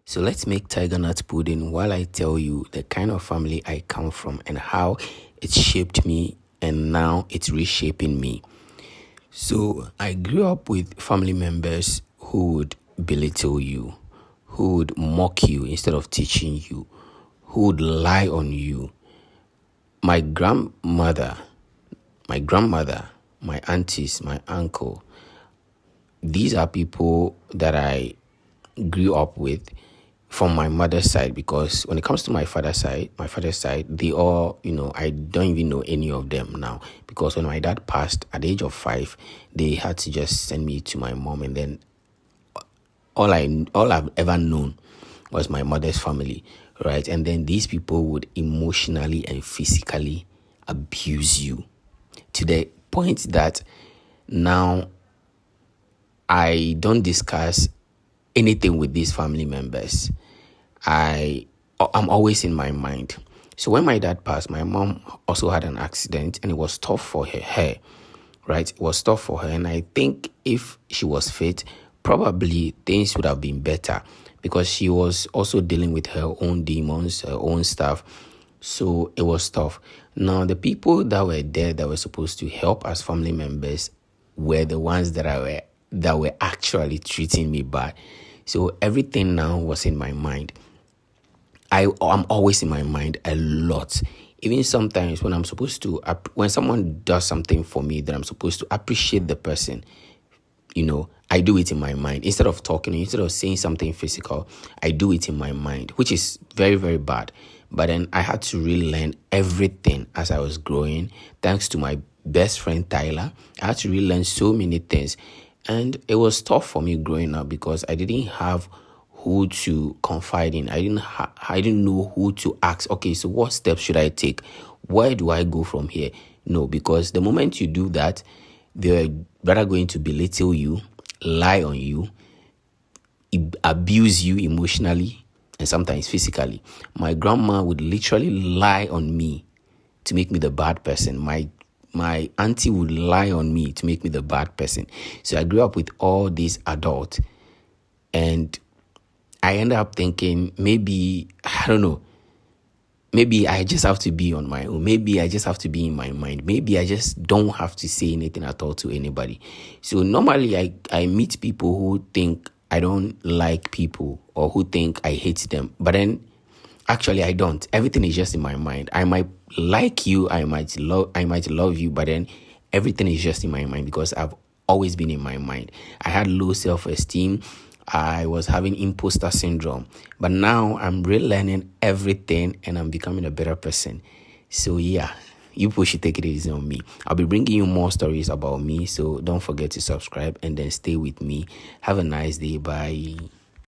So let's make tiger nut pudding while I tell you the kind of family I come from and how it shaped me and now it's reshaping me. So I grew up with family members who would belittle you, who would mock you instead of teaching you, who would lie on you. My grandmother, my aunties, my uncle, these are people that I grew up with from my mother's side, because when it comes to my father's side, they all, I don't even know any of them now, because when my dad passed at the age of 5, they had to just send me to my mom, and then all I've ever known was my mother's family, right? And then these people would emotionally and physically abuse you to the point that now I don't discuss anything with these family members. I'm always in my mind. So when my dad passed, my mom also had an accident, and it was tough for her, right? It was tough for her, and I think if she was fit, probably things would have been better, because she was also dealing with her own demons, her own stuff. So it was tough. Now, the people that were there that were supposed to help as family members were the ones that were actually treating me bad. So everything now was in my mind. I'm always in my mind a lot. Even sometimes when when someone does something for me that I'm supposed to appreciate the person, I do it in my mind. Instead of talking, instead of saying something physical, I do it in my mind, which is very, very bad. But then I had to really learn everything as I was growing. Thanks to my best friend, Tyler, I had to really learn so many things. And it was tough for me growing up because I didn't have who to confide in. I didn't know who to ask. Okay, so what steps should I take? Where do I go from here? No, because the moment you do that, they're rather going to belittle you, lie on you, abuse you emotionally, and sometimes physically. My grandma would literally lie on me to make me the bad person. My auntie would lie on me to make me the bad person. So I grew up with all these adults, and I ended up thinking maybe, I don't know, maybe I just have to be on my own. Maybe I just have to be in my mind. Maybe I just don't have to say anything at all to anybody. So normally I meet people who think I don't like people or who think I hate them. But then actually I don't. Everything is just in my mind. I might like you, I might love you, but then everything is just in my mind because I've always been in my mind. I had low self-esteem. I was having imposter syndrome, but now I'm relearning everything and I'm becoming a better person. So yeah, you people should take it easy on me. I'll be bringing you more stories about me, so don't forget to subscribe and then stay with me. Have a nice day. Bye.